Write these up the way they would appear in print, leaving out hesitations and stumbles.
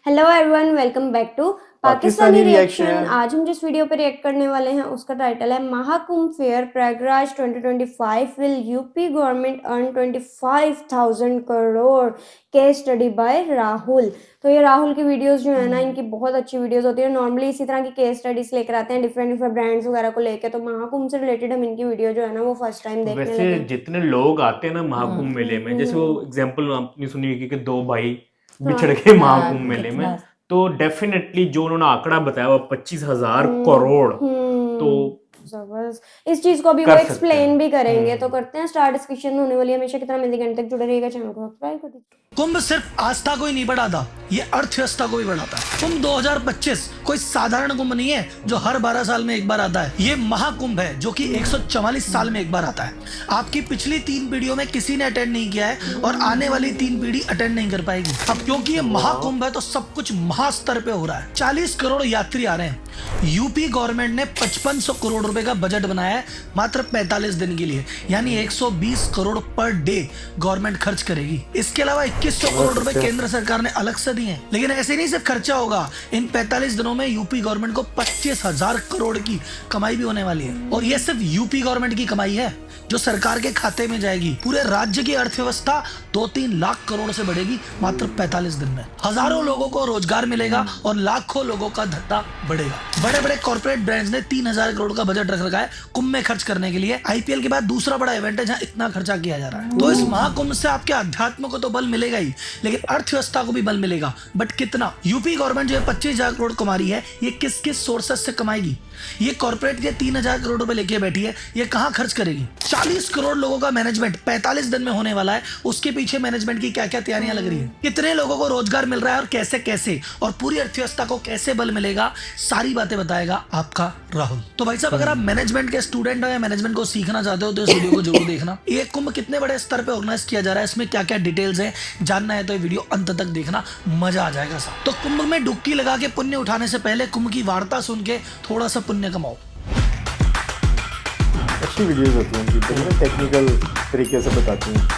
Hello everyone, welcome back to Pakistani reaction. आज हम जिस वीडियो पे रिएक्ट करने वाले हैं उसका टाइटल है Mahakumbh fair Prayagraj 2025 will UP government earn 25,000 crore case study bye Rahul. तो ये राहुल की वीडियोस जो है ना, इनकी बहुत अच्छी वीडियोस होती है। नॉर्मली इसी तरह की केस स्टडीज लेकर आते हैं डिफरेंट डिफरेंट ब्रांड्स वगैरह को लेके। तो महाकुंभ से रिलेटेड हम इनकी वीडियो जो है ना वो फर्स्ट टाइम देखने वैसे लगे। जितने लोग आते हैं ना महाकुंभ मेले में, जैसे वो एग्जांपल आपने सुनी होगी कि दो भाई बिछड़ गए महाकुंभ मेले में, तो डेफिनेटली जो उन्होंने आंकड़ा बताया वो 25,000 करोड़। तो जबरदस्त। इस चीज को भी वो कर सकते एक्सप्लेन हैं। भी करेंगे। तो करते हैं स्टार्ट। डिस्कशन होने वाली है। हमेशा की तरह मिलते घंटे तक जुड़े रहिएगा, चैनल को सब्सक्राइब कर दीजिए। कुंभ सिर्फ आस्था को ही नहीं बढ़ाता, ये अर्थव्यवस्था को भी बढ़ाता है। कुंभ 2025 कोई साधारण कुंभ नहीं है जो हर 12 साल में एक बार आता है। ये महाकुंभ है जो कि 144 साल में एक बार आता है। आपकी पिछली 3 पीढ़ियों में किसी ने अटेंड नहीं किया है और आने वाली 3 पीढ़ी अटेंड नहीं कर पाएगी। अब क्योंकि ये महाकुंभ है तो सब कुछ महास्तर पे हो रहा है। 40 करोड़ यात्री आ रहे हैं। यूपी गवर्नमेंट ने 5500 करोड़ रुपए का बजट बनाया है मात्र 45 दिन के लिए, यानी 120 करोड़ पर डे गवर्नमेंट खर्च करेगी। इसके अलावा 2100 करोड़ रुपए केंद्र सरकार ने अलग से दिए हैं। लेकिन ऐसे नहीं सिर्फ खर्चा होगा, इन 45 दिनों में यूपी गवर्नमेंट को 25,000 करोड़ की कमाई भी होने वाली है। और ये सिर्फ यूपी गवर्नमेंट की कमाई है जो सरकार के खाते में जाएगी। पूरे राज्य की अर्थव्यवस्था 2-3 लाख करोड़ से बढ़ेगी मात्र 45 दिन में। हजारों लोगों को रोजगार मिलेगा और लाखों लोगों का धंधा बढ़ेगा। बड़े बड़े कॉर्पोरेट ब्रांड्स ने 3,000 करोड़ का बजट रख रखा है कुंभ में खर्च करने के लिए। आईपीएल के बाद दूसरा बड़ा इवेंट है जहां इतना खर्चा किया जा रहा है। तो इस महाकुंभ से आपके अध्यात्म को तो बल मिलेगा ही, लेकिन अर्थव्यवस्था को भी बल मिलेगा। बट कितना? यूपी गवर्नमेंट जो 25,000 करोड़ कमा रही है, ये किस किस सोर्सेस से कमाएगी? ये कॉर्पोरेट के 3,000 करोड़ रुपए लेके बैठी है, ये कहां खर्च करेगी? 40 करोड़ लोगों का मैनेजमेंट 45 दिन में होने वाला है। उसके पीछे मैनेजमेंट की क्या क्या तैयारियां लग रही है, कितने लोगों को रोजगार मिल रहा है और कैसे कैसे, और पूरी अर्थव्यवस्था को कैसे बल मिलेगा, सारी बातें बताएगा आपका राहुल। तो भाई साहब, अगर आप मैनेजमेंट के स्टूडेंट हो या मैनेजमेंट को सीखना चाहते हो तो इस वीडियो को जरूर देखना। ये कुंभ कितने बड़े स्तर पे ऑर्गेनाइज किया जा रहा है, इसमें क्या क्या डिटेल्स है, जानना है तो ये वीडियो अंत तक देखना, मजा आ जाएगा साहब। तो कुंभ में डुबकी लगा के पुण्य उठाने से पहले कुंभ की वार्ता सुन के थोड़ा सा पुण्य कमाओ। अच्छी वीडियोस होती हैं उनकी, टेक्निकल तरीके से बताती हैं।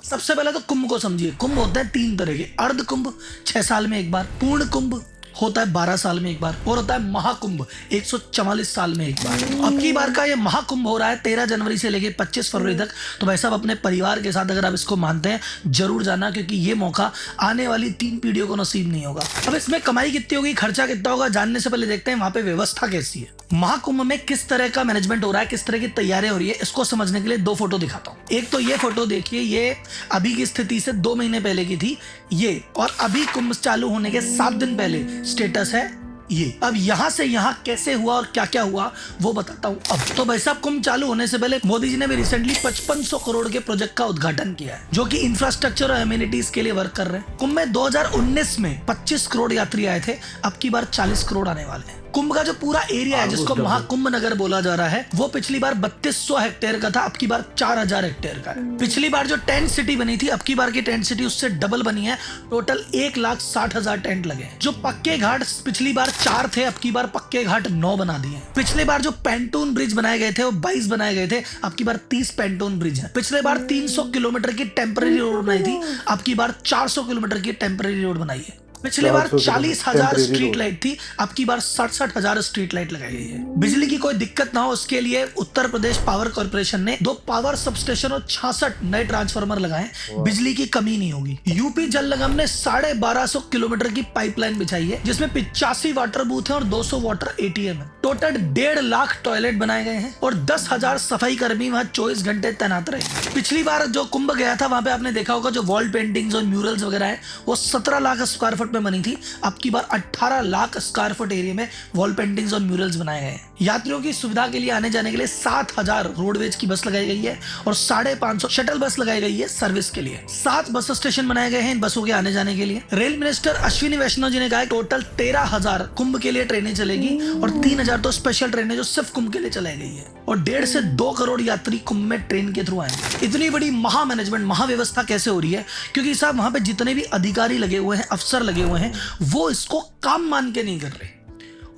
सबसे पहले तो कुंभ को समझिए। कुंभ होता है 3 तरह के। अर्ध कुंभ 6 साल में एक बार, पूर्ण कुंभ होता है 12 साल में एक बार, और होता है महाकुंभ 144 साल में एक बार। अब की बार का ये महाकुंभ हो रहा है 13 जनवरी से लेके 25 फरवरी तक। तो भाई साहब, अपने परिवार के साथ अगर आप इसको मानते हैं जरूर जाना, क्योंकि ये मौका आने वाली 3 पीढ़ियों को नसीब नहीं होगा। अब इसमें कमाई कितनी होगी, खर्चा कितना होगा, जानने से पहले देखते हैं वहां पे व्यवस्था कैसी है। महाकुंभ में किस तरह का मैनेजमेंट हो रहा है, किस तरह की तैयारियां हो रही है, इसको समझने के लिए 2 फोटो दिखाता हूँ। एक तो ये फोटो देखिए, ये अभी की स्थिति से 2 महीने पहले की थी ये, और अभी कुंभ चालू होने के 7 दिन पहले स्टेटस है ये। अब यहां से यहां कैसे हुआ और क्या क्या हुआ वो बताता हूं। अब तो भाई साहब, कुंभ चालू होने से पहले मोदी जी ने भी रिसेंटली 5500 करोड़ के प्रोजेक्ट का उद्घाटन किया है, जो कि इंफ्रास्ट्रक्चर और एमिनिटीज के लिए वर्क कर रहे हैं। कुंभ में 2019 में 25 करोड़ यात्री आए थे, अब की बार 40 करोड़ आने वाले हैं। कुंभ का जो पूरा एरिया है जिसको महाकुंभ नगर बोला जा रहा है, वो पिछली बार 3200 हेक्टेयर का था, अब की बार 4000 हेक्टेयर का है। पिछली बार जो टेंट सिटी बनी थी, अब की बार की टेंट सिटी उससे डबल बनी है। टोटल 1,60,000 टेंट लगे। जो पक्के घाट पिछली बार 4 थे, अब की बार पक्के घाट 9 बना दिए। पिछले बार जो पेंटून ब्रिज बनाए गए थे वो 22 बनाए गए थे, अब की बार 30 पेंटून ब्रिज है। पिछले बार 300 किलोमीटर की टेम्पररी रोड बनाई थी, अब की बार 400 किलोमीटर की टेम्पररी रोड बनाई है। पिछले बार 40,000 स्ट्रीट लाइट थी, अब की बार 67,000 स्ट्रीट लाइट लगाई गई है। बिजली की कोई दिक्कत ना हो उसके लिए उत्तर प्रदेश पावर कॉर्पोरेशन ने 2 पावर सबस्टेशन और 66 नए ट्रांसफार्मर लगाए। बिजली की कमी नहीं होगी। यूपी जल निगम ने 1250 किलोमीटर की पाइपलाइन बिछाई है, जिसमें 85 वाटर बूथ है और 200 वाटर एटीएम है। टोटल 1.5 लाख टॉयलेट बनाए गए हैं और 10,000 सफाई कर्मी वहां 24 घंटे तैनात रहे। पिछली बार जो कुंभ गया था वहां पे आपने देखा होगा जो वॉल पेंटिंग्स और म्यूरल्स वगैरह है वो 17 लाख स्क्वायर फुट में बनी थी, अब की बार 18 लाख स्क्वायर फुट एरिया में वॉल पेंटिंग्स और म्यूरल्स बनाए गए हैं। यात्रियों की सुविधा के लिए आने जाने के लिए 7,000 रोडवेज की बस लगाई गई है और 550 शटल बस लगाई गई है सर्विस के लिए। 7 बस स्टेशन बनाए गए हैं इन बसों के आने जाने के लिए। रेल मिनिस्टर अश्विनी वैष्णव जी ने कहा टोटल 13,000 कुंभ के लिए ट्रेनें चलेगी और 3,000 तो स्पेशल ट्रेनें जो सिर्फ कुंभ के लिए चलाई गई है, और 1.5 से 2 करोड़ यात्री कुंभ में ट्रेन के थ्रू आएंगे। इतनी बड़ी महा मैनेजमेंट, महाव्यवस्था कैसे हो रही है? क्योंकि साहब वहां पे जितने भी अधिकारी लगे हुए हैं, अफसर लगे हुए हैं, वो इसको काम मान के नहीं कर रहे,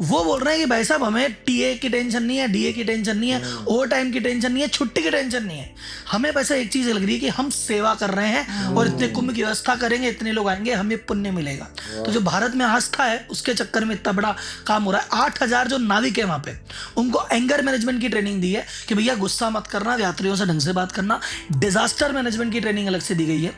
वो बोल रहे हैं कि भाई साहब हमें टीए की टेंशन नहीं है, डीए की टेंशन नहीं है, ओवर टाइम की टेंशन नहीं है, छुट्टी की टेंशन नहीं है। हमें पैसा एक चीज लग रही है कि हम सेवा कर रहे हैं और इतने कुंभ की व्यवस्था करेंगे, इतने लोग आएंगे, हमें पुण्य मिलेगा। तो जो भारत में आस्था है उसके चक्कर में इतना बड़ा काम हो रहा है। 8,000 जो नाविक है वहां पे, उनको एंगर मैनेजमेंट की ट्रेनिंग दी है कि भैया गुस्सा मत करना, यात्रियों से ढंग से बात करना। डिजास्टर मैनेजमेंट की ट्रेनिंग अलग से दी गई है।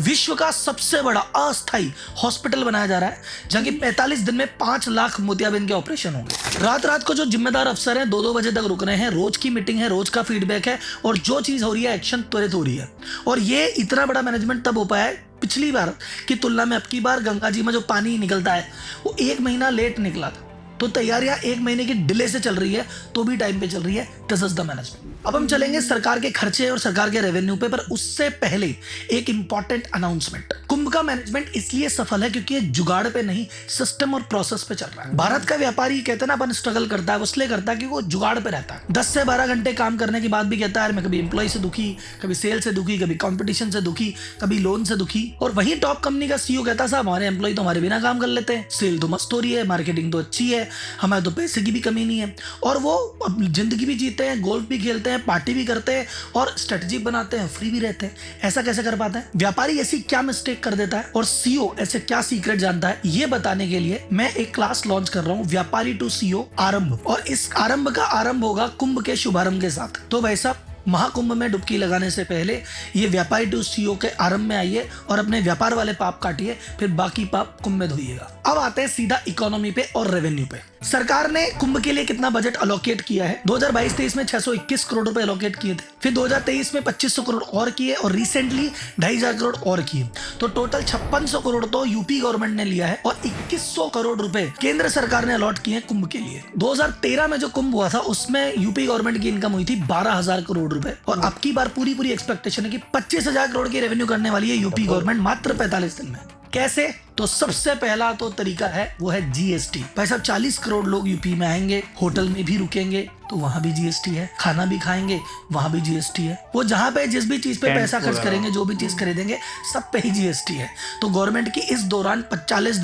विश्व का सबसे बड़ा अस्थायी हॉस्पिटल बनाया जा रहा है जहां की 45 दिन में 5 लाख मोतियाबिंद के ऑपरेशन होंगे। रात रात को जो जिम्मेदार अफसर हैं 2-2 बजे तक रुक रहे हैं, रोज की मीटिंग है, रोज का फीडबैक है और जो चीज हो रही है एक्शन त्वरित हो रही है। और ये इतना बड़ा मैनेजमेंट तब हो पाया है पिछली बार की तुलना में। अब की बार गंगा जी में जो पानी निकलता है वो 1 महीना लेट निकला था, तो तैयारियां 1 महीने की डिले से चल रही है, तो भी टाइम पे चल रही है। This is the management. अब हम चलेंगे सरकार के खर्चे और सरकार के रेवेन्यू पे, पर उससे पहले एक इंपॉर्टेंट अनाउंसमेंट। कुंभ का मैनेजमेंट इसलिए सफल है क्योंकि ये जुगाड़ पे नहीं, सिस्टम और प्रोसेस पे चल रहा है। भारत का व्यापारी कहते हैं ना अपन स्ट्रगल करता है, वो इसलिए करता है कि वो जुगाड़ पे रहता है। 10 से 12 घंटे काम करने के बाद भी कहता है मैं कभी एम्प्लॉय से दुखी, कभी सेल से दुखी, कभी कॉम्पिटिशन से दुखी, कभी लोन से दुखी। और वही टॉप कंपनी का सीईओ कहता है साहब हमारे एम्प्लॉय तो हमारे बिना काम कर लेते हैं, सेल तो मस्त हो रही है, मार्केटिंग तो अच्छी है, हमारे तो पैसे की भी कमी नहीं है। और वो जिंदगी भी जीते हैं, गोल्फ भी खेलते हैं, पार्टी भी करते हैं और स्ट्रेटजी बनाते हैं, फ्री भी रहते हैं। ऐसा कैसे कर पाता है? व्यापारी ऐसी क्या मिस्टेक कर देता है और सीईओ ऐसे क्या सीक्रेट जानता है, ये बताने के लिए मैं एक क्लास लॉन्च कर रहा हूँ, व्यापारी टू सीईओ आरंभ। और इस आरंभ का आरंभ होगा कुंभ के शुभारंभ के साथ। तो भाई साहब महाकुंभ में डुबकी लगाने से पहले ये व्यापारी टू सीईओ के आरंभ में आइए और अपने व्यापार वाले पाप काटिए, फिर बाकी पाप कुंभ में धोइएगा। अब आते हैं सीधा इकोनॉमी पे और रेवेन्यू पे। सरकार ने कुंभ के लिए कितना बजट अलोकेट किया है? 2022-23 में 621 करोड़ रुपए अलोकेट किए थे, फिर 2023 में 2500 करोड़ और किए और रिसेंटली 2,500 करोड़ और किए। तो टोटल 5600 करोड़ तो यूपी गवर्नमेंट ने लिया है और 2100 करोड़ रुपए केंद्र सरकार ने अलॉट किए कुंभ के लिए। 2013 में जो कुंभ हुआ था उसमें यूपी गवर्नमेंट की इनकम हुई थी 12,000 करोड़ रुपए और अब की बार पूरी एक्सपेक्टेशन है कि 25,000 करोड़ की रेवेन्यू करने वाली है यूपी गवर्नमेंट मात्र 45 दिन में। कैसे? तो सबसे पहला तो तरीका है वो है जीएसटी। भाई साहब 40 करोड़ लोग यूपी में आएंगे, होटल में भी रुकेंगे तो वहां भी जीएसटी है, खाना भी खाएंगे वहां भी जीएसटी है। वो जहां पे जिस भी चीज पे पैसा खर्च करेंगे, जो भी चीज खरीदेंगे, सब पे ही जीएसटी है। तो गवर्नमेंट की इस दौरान 45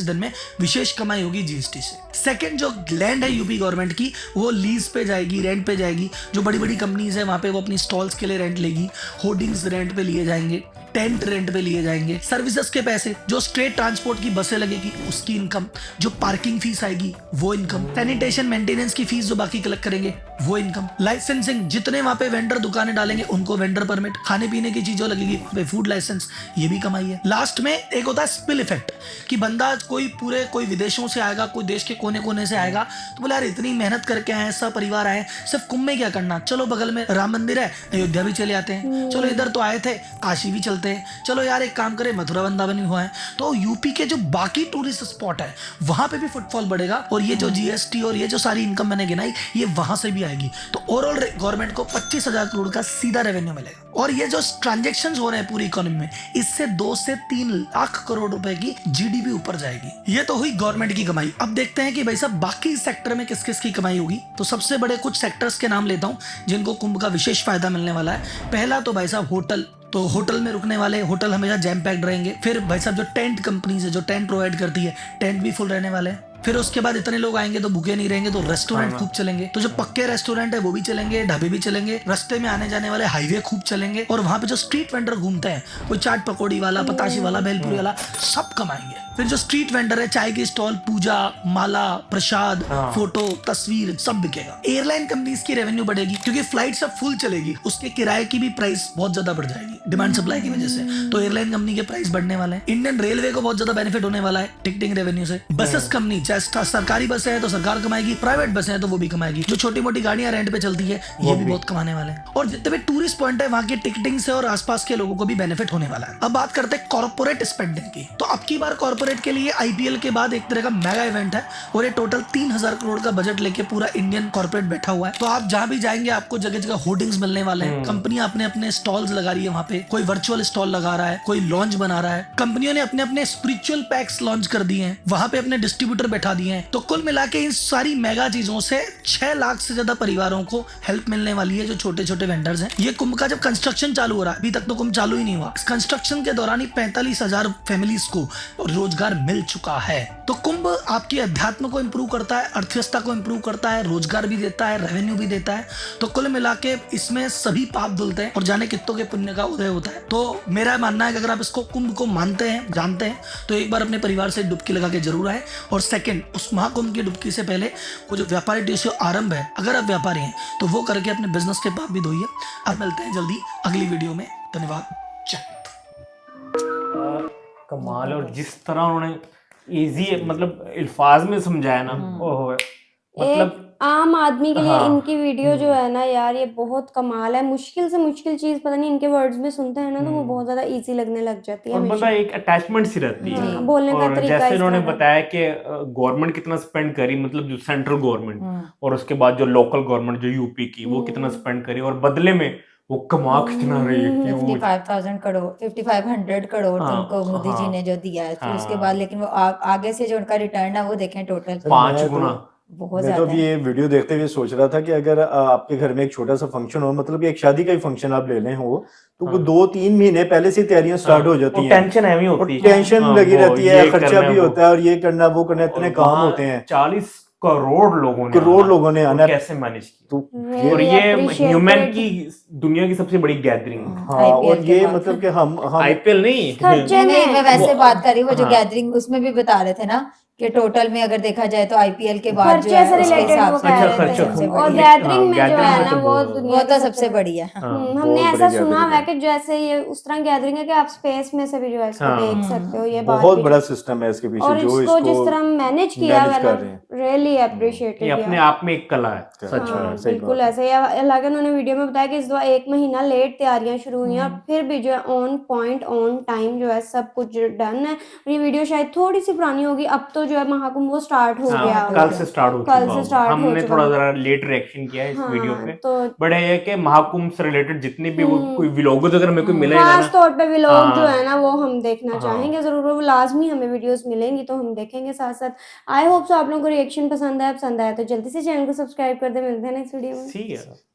दिन में विशेष कमाई होगी जीएसटी से। सेकंड, जो लैंड है यूपी गवर्नमेंट की वो लीज पे जाएगी, रेंट पे जाएगी। जो बड़ी बड़ी कंपनीज है वहां पे वो अपनी स्टॉल्स के लिए रेंट लेगी, होर्डिंग्स रेंट पे लिए जाएंगे, टेंट रेंट पे लिए जाएंगे, सर्विसेज के पैसे, जो स्टेट ट्रांसपोर्ट की बसें लगेगी उसकी इनकम, जो पार्किंग फीस आएगी वो इनकम, सैनिटेशन मेंटेनेंस की फीस जो बाकी कलेक्ट करेंगे वो इनकम, लाइसेंसिंग, जितने वहां पे वेंडर दुकानें डालेंगे उनको वेंडर परमिट, खाने पीने की चीजों लगेगी वहां पे फूड लाइसेंस, ये भी कमाई है। लास्ट में एक होता है स्पिल इफेक्ट कि बंदा कोई विदेशों से आएगा, कोई देश के कोने कोने से आएगा तो बोले यार इतनी मेहनत करके आए, सब परिवार आए, सिर्फ कुंभ में क्या करना, चलो बगल में राम मंदिर है अयोध्या भी चले आते हैं, चलो इधर तो आए थे काशी भी चलते हैं, चलो यार एक काम करें मथुरा वृंदावन भी हुआ है। तो यूपी के जो बाकी टूरिस्ट स्पॉट है वहां पे भी फुटफॉल बढ़ेगा और ये जो जीएसटी और ये जो सारी इनकम मैंने गिनाई ये वहां से भी आएगी। तो ओवरऑल गवर्नमेंट को 25,000 करोड़ का सीधा रेवेन्यू मिलेगा। और ये जो ट्रांजैक्शंस हो रहे हैं पूरी इकोनॉमी में, इससे 2 से 3 लाख करोड़ रुपए की जीडीपी ऊपर जाएगी। ये तो हुई गवर्नमेंट की कमाई। अब देखते हैं कि भाई साहब बाकी सेक्टर में किस किस की कमाई होगी। तो सबसे बड़े कुछ सेक्टर्स के नाम लेता हूं जिनको कुंभ का विशेष फायदा मिलने वाला है। पहला तो भाई साहब होटल, तो होटल में रुकने वाले, होटल हमेशा जैम पैक्ड रहेंगे। फिर भाई साहब जो टेंट कंपनीज है जो टेंट प्रोवाइड करती है, टेंट भी फुल रहने वाले हैं। फिर उसके बाद इतने लोग आएंगे तो भूखे नहीं रहेंगे, तो रेस्टोरेंट खूब चलेंगे। तो जो पक्के रेस्टोरेंट है वो भी चलेंगे, ढाबे भी चलेंगे, रास्ते में आने जाने वाले हाईवे खूब चलेंगे और वहां पे जो स्ट्रीट वेंडर घूमते हैं, कोई चाट पकौड़ी वाला, पताशी वाला, भेलपुरी वाला, सब कमाएंगे। फिर जो स्ट्रीट वेंडर है, चाय की स्टॉल, पूजा, माला, प्रसाद, फोटो, तस्वीर, सब बिकेगा। एयरलाइन कंपनीज की रेवेन्यू बढ़ेगी क्योंकि फ्लाइट सब फुल चलेगी, उसके किराए की भी प्राइस बहुत ज्यादा बढ़ जाएगी डिमांड सप्लाई की वजह से। तो एयरलाइन कंपनी के प्राइस बढ़ने वाले हैं। इंडियन रेलवे को बहुत ज्यादा बेनिफिट होने वाला है टिकटिंग रेवेन्यू से। बसेस कंपनी, चाहे सरकारी बस है तो सरकार कमाएगी, प्राइवेट बस है तो वो भी कमाएगी। जो छोटी मोटी गाड़ियां रेंट पे चलती है ये भी बहुत कमाने वाले हैं। और जितने भी टूरिस्ट पॉइंट है वहां की टिकटिंग से और आसपास के लोगों को भी बेनिफिट होने वाला है। अब बात करते हैं कॉर्पोरेट स्पेंडिंग की। तो अब की बार कॉर्पोरेट के लिए आईपीएल के बाद एक तरह का मेगा इवेंट है और ये टोटल 3,000 करोड़ का बजट लेके पूरा इंडियन कॉर्पोरेट बैठा हुआ है। तो आप जहां भी जाएंगे आपको जगह जगह होर्डिंग्स मिलने वाले हैं, कंपनियां अपने अपने स्टॉल्स लगा रही है वहां पे, पे, कोई वर्चुअल स्टॉल लगा रहा है, कोई लॉन्च बना रहा है। कंपनियों ने अपने अपने स्पिरिचुअल पैक्स लॉन्च कर दिए हैं, वहां पे अपने डिस्ट्रीब्यूटर बैठा दिए हैं। तो कुल मिला के इन सारी मेगा चीजों से 6 लाख से ज्यादा परिवारों को हेल्प मिलने वाली है, जो छोटे छोटे वेंडर्स हैं। ये कुंभ का जब कंस्ट्रक्शन चालू हो रहा है, अभी तक तो कुंभ चालू ही नहीं हुआ, इस कंस्ट्रक्शन के दौरान ही 45,000 फैमिलीज को रोजगार मिल चुका है। तो कुंभ आपकी अध्यात्म को इंप्रूव करता है, अर्थव्यवस्था को इंप्रूव करता है, रोजगार भी देता है, रेवेन्यू भी देता है। तो कुल मिला के इसमें सभी पाप धुलते हैं और जाने कितनों के पुण्य का उदय होता है। तो मेरा मानना है कि अगर आप इसको कुंभ को मानते हैं, जानते हैं, तो एक बार अपने परिवार से डुबकी लगा के जरूर आए। और सेकंड, उस महाकुंभ की डुबकी से पहले वो जो व्यापारी डे से आरंभ है, अगर आप व्यापारी हैं तो वो करके अपने बिजनेस के पाप भी धोइए। अब मिलते हैं जल्दी अगली वीडियो में। धन्यवाद। जय हिंद। कमाल है। और जिस तरह उन्होंने इजी मतलब अल्फाज में समझाया ना, ओहो, मतलब एक आम आदमी के लिए हाँ। इनकी वीडियो जो है ना यार, ये बहुत कमाल है। मुश्किल से मुश्किल चीज पता नहीं इनके वर्ड्स में सुनते हैं ना तो वो बहुत ज्यादा इजी लगने लग जाती है और हमेशा। बंदा एक अटैचमेंट सी रहती है। हाँ, बोलने का और तरीका जैसे इस उन्होंने तरह का। बताया कि गवर्नमेंट कितना स्पेंड करी, मतलब जो सेंट्रल गवर्नमेंट और उसके बाद जो लोकल गवर्नमेंट जो यूपी की, वो कितना स्पेंड करी और बदले में वो कमा कितना रही है। 55,000 करोड़ 5500 करोड़ तो हाँ, उनको मोदी जी हाँ, ने जो दिया है। फिर उसके हाँ। बाद लेकिन वो आगे से जो उनका रिटर्न है वो देखें, टोटल 5 मैं तो- गुना। बहुत मैं तो ज्यादा अभी है। ये वीडियो देखते हुए सोच रहा था कि अगर आपके घर में एक छोटा सा फंक्शन हो, मतलब कि एक शादी का ही फंक्शन आप ले लें हो, तो वो 2-3 महीने पहले से तैयारियां स्टार्ट हो जाती हैं। टेंशन हैवी और होती है। टेंशन हाँ, लगी वो रहती है, ये खर्चा करना भी है, होता है, और ये करना वो करना, इतने और काम वहाँ होते हैं। 40 करोड़ लोगों ने करोड़ आना, लोगों ने और आना। कैसे मैनेज किया। तो Really और ये appreciated। ह्यूमन की दुनिया की सबसे बड़ी गैदरिंग। हाँ, और IPL के ये बाद। मतलब कि हम आईपीएल नहीं, खर्चे नहीं, मैं में वैसे बात कर रही हूँ, वो जो हाँ। गैदरिंग उसमें भी बता रहे थे ना कि टोटल में अगर देखा जाए तो आईपीएल के बाद जो खर्चे है से उसके रिलेटेड हिसाब वो से कह अच्छा, रहे खर्चा थे। सबसे और बड़ी है। गैदरिंग हाँ, में जो gathering है में ना तो वो बहुत- दुनिया वो की तो सबसे सबसे बड़ी है। हाँ, हमने बहुत ऐसा बड़ी सुना gathering हुआ है है। कि जैसे ये उस तरह गैदरिंग है कि आप स्पेस में से भी जो है इसको हाँ। देख सकते हो। ये बात बहुत भी बड़ा जो- सिस्टम है इसके और पीछे, जो इसको जिस इसको तरह मैनेज किया manage है कर ना, रहे हैं। रियली ये अप्रिशिएटेड अपने यार। आप में एक कला है, सच हाँ, में। सही बिल्कुल बात है। ऐसे ही। हालांकि उन्होंने वीडियो में बताया कि इस बार 1 महीना लेट तैयारियां शुरू हुई हैं और फिर भी जो है ऑन पॉइंट ऑन टाइम जो है सब कुछ डन है। और ये वीडियो शायद थोड़ी सी पुरानी होगी, अब तो जो है महाकुंभ वो स्टार्ट हो गया हाँ, होगा। कल से स्टार्ट हो कल चुका से होगा। स्टार्ट हो हमने चुका थोड़ा होगा। जरा लेट रिएक्शन किया है इस वीडियो हाँ, पे, तो बट ये है कि महाकुंभ से रिलेटेड जितने भी वो कोई व्लॉग्स अगर मेरे को मिलेगा खास ना, तौर पे व्लॉग जो हाँ। है ना वो हम देखना चाहेंगे जरूर। वो लाजमी हमें वीडियोस मिलेंगी तो हम देखेंगे साथ साथ। आई होप सो आप लोगों को रिएक्शन पसंद आया तो जल्दी से चैनल को सब्सक्राइब कर दे। मिलते हैं नेक्स्ट वीडियो में। ठीक है।